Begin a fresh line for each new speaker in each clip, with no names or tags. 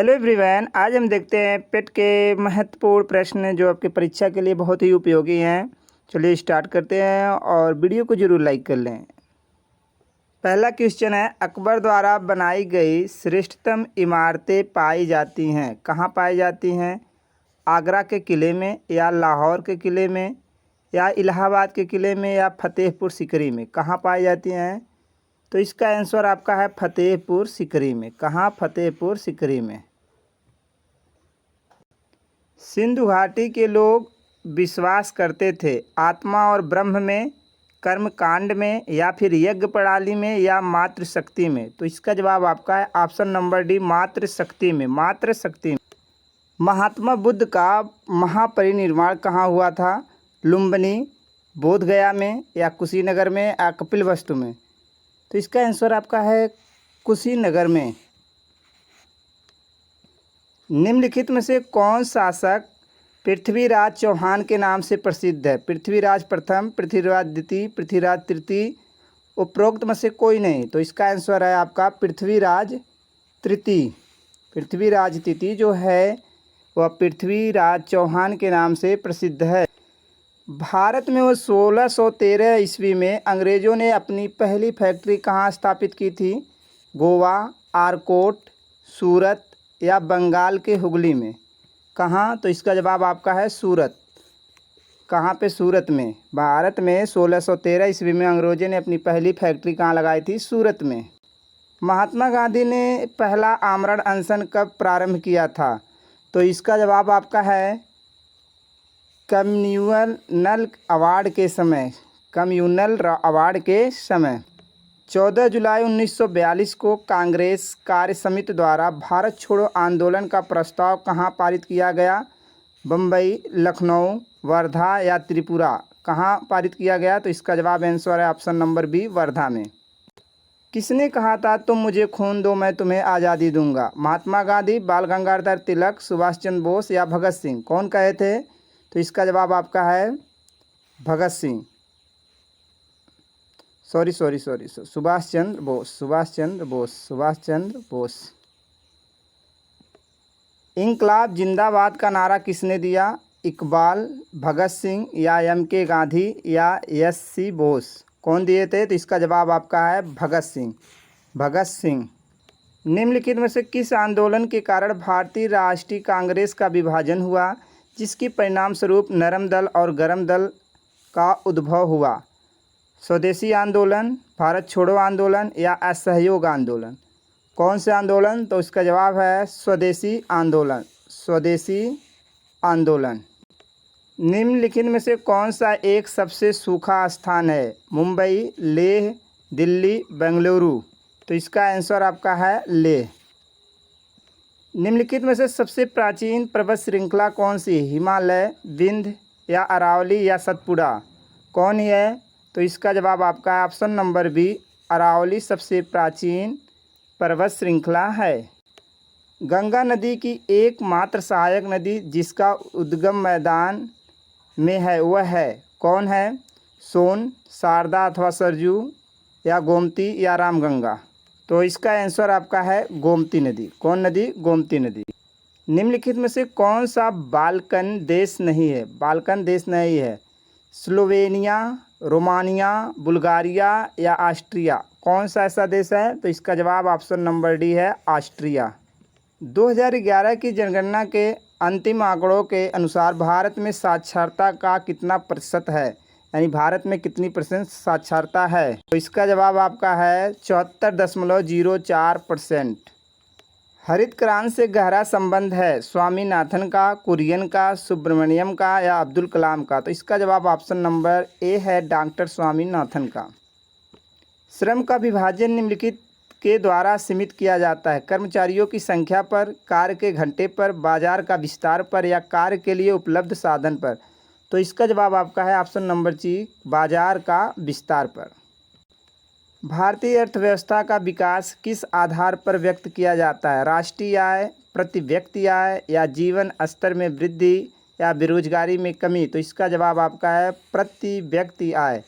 Hello everyone, आज हम देखते हैं पेट के महत्वपूर्ण प्रश्न जो आपकी परीक्षा के लिए बहुत ही उपयोगी हैं। चलिए स्टार्ट करते हैं और वीडियो को ज़रूर लाइक कर लें। पहला क्वेश्चन है, अकबर द्वारा बनाई गई श्रेष्ठतम इमारतें पाई जाती हैं, कहाँ पाई जाती हैं? आगरा के किले में, या लाहौर के किले में, या इलाहाबाद के किले में, या फतेहपुर सीकरी में? कहाँ पाई जाती हैं? तो इसका आंसर आपका है फतेहपुर सीकरी में। कहाँ? फतेहपुर सीकरी में। सिंधु घाटी के लोग विश्वास करते थे आत्मा और ब्रह्म में, कर्मकांड में, या फिर यज्ञ प्रणाली में, या मातृशक्ति में? तो इसका जवाब आपका है ऑप्शन नंबर डी, मातृशक्ति में। मातृशक्ति में। महात्मा बुद्ध का महापरिनिर्वाण कहाँ हुआ था? लुम्बिनी, बोधगया में, या कुशीनगर में, या कपिलवस्तु में? तो इसका आंसर आपका है कुशीनगर में। निम्नलिखित में से कौन शासक पृथ्वीराज चौहान के नाम से प्रसिद्ध है? पृथ्वीराज प्रथम, पृथ्वीराज द्वितीय, पृथ्वीराज तृतीय, उपरोक्त में से कोई नहीं। तो इसका आंसर है आपका पृथ्वीराज तृतीय। पृथ्वीराज तृतीय जो है वह पृथ्वीराज चौहान के नाम से प्रसिद्ध है। भारत में वो 1613 ईस्वी में अंग्रेज़ों ने अपनी पहली फैक्ट्री कहाँ स्थापित की थी? गोवा, आरकोट, सूरत, या बंगाल के हुगली में? कहाँ? तो इसका जवाब आपका है सूरत। कहाँ पे? सूरत में। भारत में 1613 ईस्वी में अंग्रेज़ों ने अपनी पहली फैक्ट्री कहाँ लगाई थी? सूरत में। महात्मा गांधी ने पहला आमरण अनशन कब प्रारंभ किया था? तो इसका जवाब आपका है कम्युनल अवार्ड के समय। कम्युनल अवार्ड के समय। 14 जुलाई 1942 को कांग्रेस कार्य समिति द्वारा भारत छोड़ो आंदोलन का प्रस्ताव कहाँ पारित किया गया? बम्बई, लखनऊ, वर्धा, या त्रिपुरा? कहाँ पारित किया गया? तो इसका जवाब आंसर है ऑप्शन नंबर बी, वर्धा में। किसने कहा था तुम मुझे खून दो मैं तुम्हें आज़ादी दूंगा? महात्मा गांधी, बाल गंगाधर तिलक, सुभाष चंद्र बोस, या भगत सिंह? कौन कहे थे? तो इसका जवाब आपका है भगत सिंह। सुभाष चंद्र बोस। सुभाष चंद्र बोस। इंकलाब जिंदाबाद का नारा किसने दिया? इकबाल, भगत सिंह, या एम.के. गांधी, या एस.सी. बोस? कौन दिए थे? तो इसका जवाब आपका है भगत सिंह। भगत सिंह। निम्नलिखित में से किस आंदोलन के कारण भारतीय राष्ट्रीय कांग्रेस का विभाजन हुआ, जिसके परिणाम स्वरूप नरम दल और गरम दल का उद्भव हुआ? स्वदेशी आंदोलन, भारत छोड़ो आंदोलन, या असहयोग आंदोलन? कौन से आंदोलन? तो इसका जवाब है स्वदेशी आंदोलन। स्वदेशी आंदोलन। निम्नलिखित में से कौन सा एक सबसे सूखा स्थान है? मुंबई, लेह, दिल्ली, बेंगलुरु? तो इसका आंसर आपका है लेह। निम्नलिखित में से सबसे प्राचीन पर्वत श्रृंखला कौन सी? हिमालय, विंध्य, या अरावली, या सतपुड़ा? कौन है? तो इसका जवाब आपका है ऑप्शन नंबर बी, अरावली सबसे प्राचीन पर्वत श्रृंखला है। गंगा नदी की एकमात्र सहायक नदी जिसका उद्गम मैदान में है वह है? कौन है? सोन, शारदा अथवा सरजू, या गोमती, या रामगंगा? तो इसका आंसर आपका है गोमती नदी। कौन नदी? गोमती नदी। निम्नलिखित में से कौन सा बाल्कन देश नहीं है? बाल्कन देश नहीं है। स्लोवेनिया, रोमानिया, बुल्गारिया, या ऑस्ट्रिया? कौन सा ऐसा देश है? तो इसका जवाब ऑप्शन नंबर डी है ऑस्ट्रिया। 2011 की जनगणना के अंतिम आंकड़ों के अनुसार भारत में साक्षरता का कितना प्रतिशत है? यानी भारत में कितनी % साक्षरता है? तो इसका जवाब आपका है 74.04%। हरित क्रांति से गहरा संबंध है स्वामीनाथन का, कुरियन का, सुब्रमण्यम का, या अब्दुल कलाम का? तो इसका जवाब ऑप्शन नंबर ए है डॉक्टर स्वामीनाथन का। श्रम का विभाजन निम्नलिखित के द्वारा सीमित किया जाता है? कर्मचारियों की संख्या पर, कार्य के घंटे पर, बाजार का विस्तार पर, या कार्य के लिए उपलब्ध साधन पर? तो इसका जवाब आपका है ऑप्शन नंबर सी, बाजार का विस्तार पर। भारतीय अर्थव्यवस्था का विकास किस आधार पर व्यक्त किया जाता है? राष्ट्रीय आय, प्रति व्यक्ति आय, या जीवन स्तर में वृद्धि, या बेरोजगारी में कमी? तो इसका जवाब आपका है प्रति व्यक्ति आय।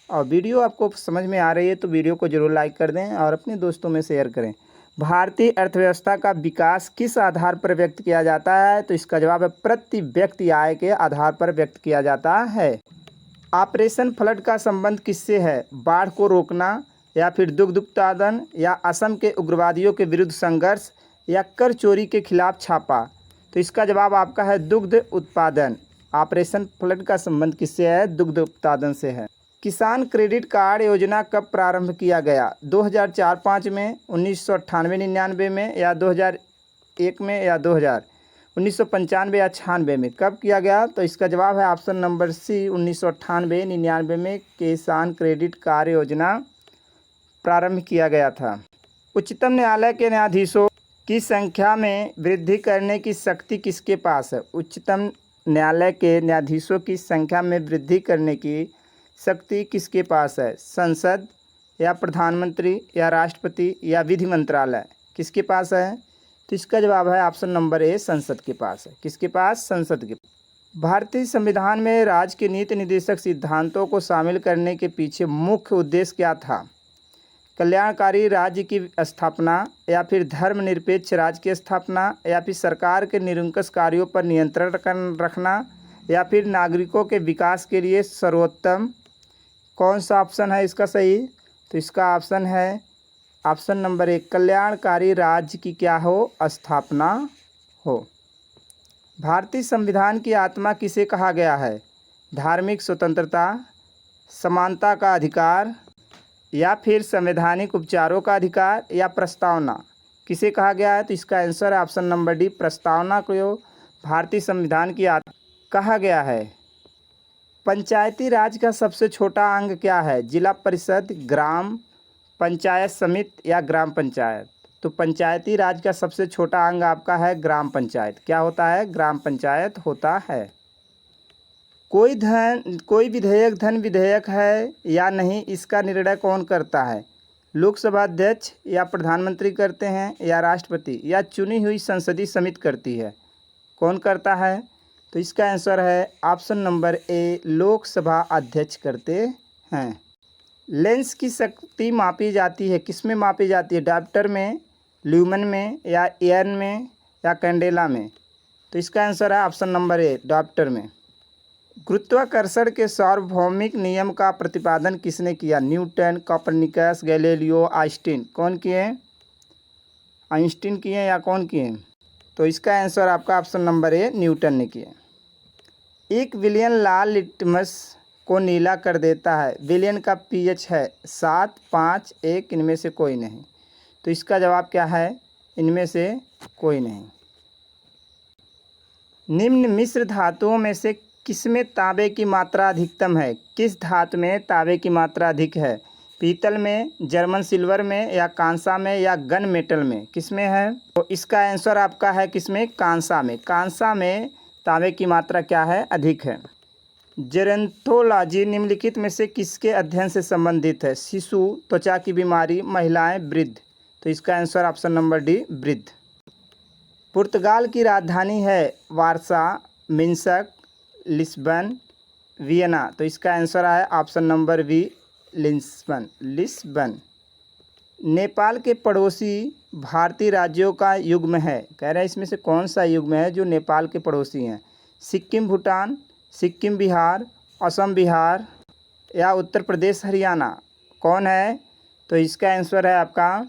और वीडियो आपको समझ में आ रही है तो वीडियो को ज़रूर लाइक कर दें और अपने दोस्तों में शेयर करें। भारतीय अर्थव्यवस्था का विकास किस आधार पर व्यक्त किया जाता है? तो इसका जवाब है प्रति व्यक्ति आय के आधार पर व्यक्त किया जाता है। ऑपरेशन फ्लड का संबंध किससे है? बाढ़ को रोकना, या फिर दुग्ध उत्पादन, या असम के उग्रवादियों के विरुद्ध संघर्ष, या कर चोरी के खिलाफ छापा? तो इसका जवाब आपका है दुग्ध उत्पादन। ऑपरेशन फ्लड का संबंध किससे है? दुग्ध उत्पादन से है। किसान क्रेडिट कार्ड योजना कब प्रारंभ किया गया? 2004-05 में, 1998-99 में, या 2001 में, या 1995 या 96 में? कब किया गया? तो इसका जवाब है ऑप्शन नंबर सी, 1998-99 में किसान क्रेडिट कार्ड योजना प्रारंभ किया गया था। उच्चतम न्यायालय के न्यायाधीशों की संख्या में वृद्धि करने की शक्ति किसके पास है? उच्चतम न्यायालय के न्यायाधीशों की संख्या में वृद्धि करने की शक्ति किसके पास है? संसद, या प्रधानमंत्री, या राष्ट्रपति, या विधि मंत्रालय? किसके पास है? तो इसका जवाब है ऑप्शन नंबर ए, संसद के पास है। किसके पास? संसद के। भारतीय संविधान में राज्य के नीति निर्देशक सिद्धांतों को शामिल करने के पीछे मुख्य उद्देश्य क्या था? कल्याणकारी राज्य की स्थापना, या फिर धर्मनिरपेक्ष राज्य की स्थापना, या फिर सरकार के निरंकुश कार्यों पर नियंत्रण रखना, या फिर नागरिकों के विकास के लिए सर्वोत्तम? कौन सा ऑप्शन है इसका सही? तो इसका ऑप्शन है ऑप्शन नंबर एक, कल्याणकारी राज्य की क्या हो? स्थापना हो। भारतीय संविधान की आत्मा किसे कहा गया है? धार्मिक स्वतंत्रता, समानता का अधिकार, या फिर संवैधानिक उपचारों का अधिकार, या प्रस्तावना? किसे कहा गया है? तो इसका आंसर है ऑप्शन नंबर डी, प्रस्तावना को भारतीय संविधान की आत्मा कहा गया है। पंचायती राज का सबसे छोटा अंग क्या है? जिला परिषद, ग्राम पंचायत समिति, या ग्राम पंचायत? तो पंचायती राज का सबसे छोटा अंग आपका है ग्राम पंचायत। क्या होता है? ग्राम पंचायत होता है। कोई विधेयक धन विधेयक है या नहीं, इसका निर्णय कौन करता है? लोकसभा अध्यक्ष, या प्रधानमंत्री करते हैं, या राष्ट्रपति, या चुनी हुई संसदीय समिति करती है? कौन करता है? तो इसका आंसर है ऑप्शन नंबर ए, लोकसभा अध्यक्ष करते हैं। लेंस की शक्ति मापी जाती है, किस में मापी जाती है? डायप्टर में, ल्यूमन में, या एयन में, या कैंडेला में? तो इसका आंसर है ऑप्शन नंबर ए, डायप्टर में। गुरुत्वाकर्षण के सार्वभौमिक नियम का प्रतिपादन किसने किया? Newton, Copernicus, Galileo, Einstein? कौन किए? आइंस्टीन किए या कौन किए? तो इसका आंसर आपका ऑप्शन नंबर ए, न्यूटन ने किया। एक विलियन लाल लिटमस को नीला कर देता है। विलियन का पीएच है 7, 5, 1, इनमें से कोई नहीं। तो इसका जवाब क्या है? इनमें से कोई नहीं। निम्न मिश्र धातुओं में से किसमें तांबे की मात्रा अधिकतम है? किस धातु में तांबे की मात्रा अधिक है? पीतल में, जर्मन सिल्वर में, या कांसा में, या गन मेटल में? किसमें है? तो इसका आंसर आपका है किसमें? कांसा में। कांसा में तांबे की मात्रा क्या है? अधिक है। जेरेंथोलॉजी निम्नलिखित में से किसके अध्ययन से संबंधित है? शिशु, त्वचा की बीमारी, महिलाएं, वृद्ध? तो इसका आंसर ऑप्शन नंबर डी, वृद्ध। पुर्तगाल की राजधानी है वारसा, मिन्स्क, लिस्बन, वियना? तो इसका आंसर है option number B, Lisbon. Nepal के पड़ोसी भारतीय राज्यों का युग्म है। कह रहे हैं इसमें से कौन सा युग्म है जो नेपाल के पड़ोसी हैं? सिक्किम भूटान, सिक्किम बिहार, असम बिहार, या उत्तर प्रदेश हरियाणा? कौन है? तो इसका आंसर है आपका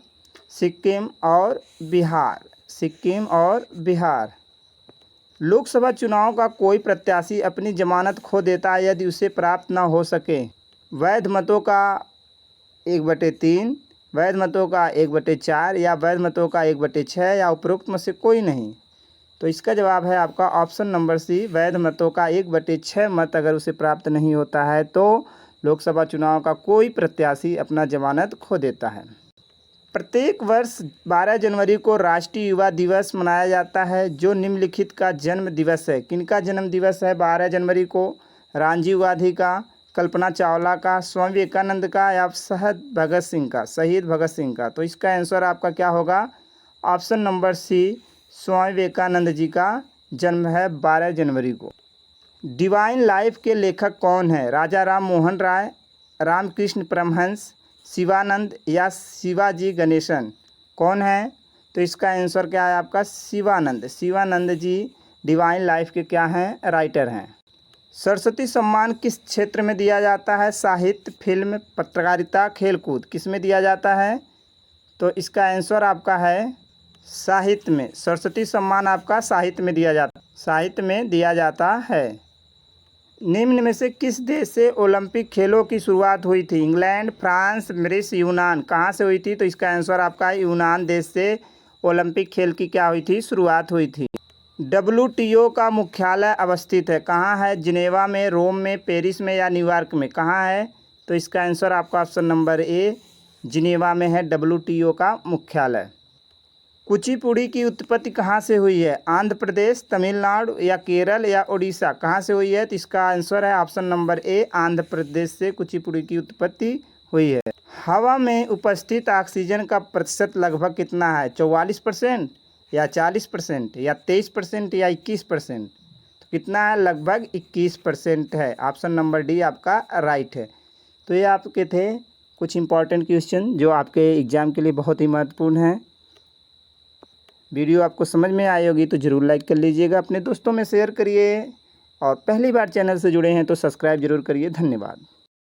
सिक्किम और बिहार। सिक्किम और बिहार। लोकसभा चुनाव का कोई प्रत्याशी अपनी जमानत खो देता है यदि उसे प्राप्त न हो सके। वैध मतों का 1/3, वैध मतों का 1/4, या वैध मतों का 1/6, या उपरोक्त में से कोई नहीं? तो इसका जवाब है आपका ऑप्शन नंबर सी, वैध मतों का 1/6 मत अगर उसे प्राप्त नहीं होता है तो लोकसभा चुनाव का कोई प्रत्याशी अपना जमानत खो देता है। प्रत्येक वर्ष 12 जनवरी को राष्ट्रीय युवा दिवस मनाया जाता है। जो निम्नलिखित का जन्म दिवस है, किनका जन्म दिवस है 12 जनवरी को? राजीव गांधी का, कल्पना चावला का, स्वामी विवेकानंद का, या शहीद भगत सिंह का? शहीद भगत सिंह का। तो इसका आंसर आपका क्या होगा? Option number C, Swami Vivekananda ji का जन्म है 12 जनवरी को। डिवाइन लाइफ के लेखक कौन है? राजा राम मोहन राय, रामकृष्ण परमहंस, शिवानंद, या शिवाजी गणेशन? कौन है? तो इसका आंसर क्या है आपका शिवानंद। शिवानंद जी डिवाइन लाइफ के क्या हैं, राइटर हैं। सरस्वती सम्मान किस क्षेत्र में दिया जाता है? साहित्य, फिल्म, पत्रकारिता, खेलकूद, किस में दिया जाता है? तो इसका आंसर आपका है साहित्य में। सरस्वती सम्मान आपका साहित्य में दिया जाता है। निम्न में से किस देश से ओलंपिक खेलों की शुरुआत हुई थी? इंग्लैंड, फ्रांस, मिस्र, यूनान, कहाँ से हुई थी? तो इसका आंसर आपका यूनान देश से ओलंपिक खेल की क्या हुई थी, शुरुआत हुई थी। WTO का मुख्यालय अवस्थित है कहाँ है? जिनेवा में, रोम में, पेरिस में या न्यूयॉर्क में, कहाँ है? तो इसका आंसर आपका ऑप्शन नंबर ए जिनेवा में है WTO का मुख्यालय। कुचिपुड़ी की उत्पत्ति कहाँ से हुई है? आंध्र प्रदेश, तमिलनाडु या केरल या उड़ीसा, कहाँ से हुई है? तो इसका आंसर है option number A Andhra Pradesh से कुचिपुड़ी की उत्पत्ति हुई है। हवा में उपस्थित ऑक्सीजन का प्रतिशत लगभग कितना है? 44% या 40% या 23% या 21%? तो कितना है? लगभग 21% है। ऑप्शन नंबर डी आपका राइट है। तो ये आपके थे कुछ इंपॉर्टेंट क्वेश्चन जो आपके एग्ज़ाम के लिए बहुत ही महत्वपूर्ण हैं। वीडियो आपको समझ में आई होगी तो ज़रूर लाइक कर लीजिएगा, अपने दोस्तों में शेयर करिए और पहली बार चैनल से जुड़े हैं तो सब्सक्राइब ज़रूर करिए। धन्यवाद।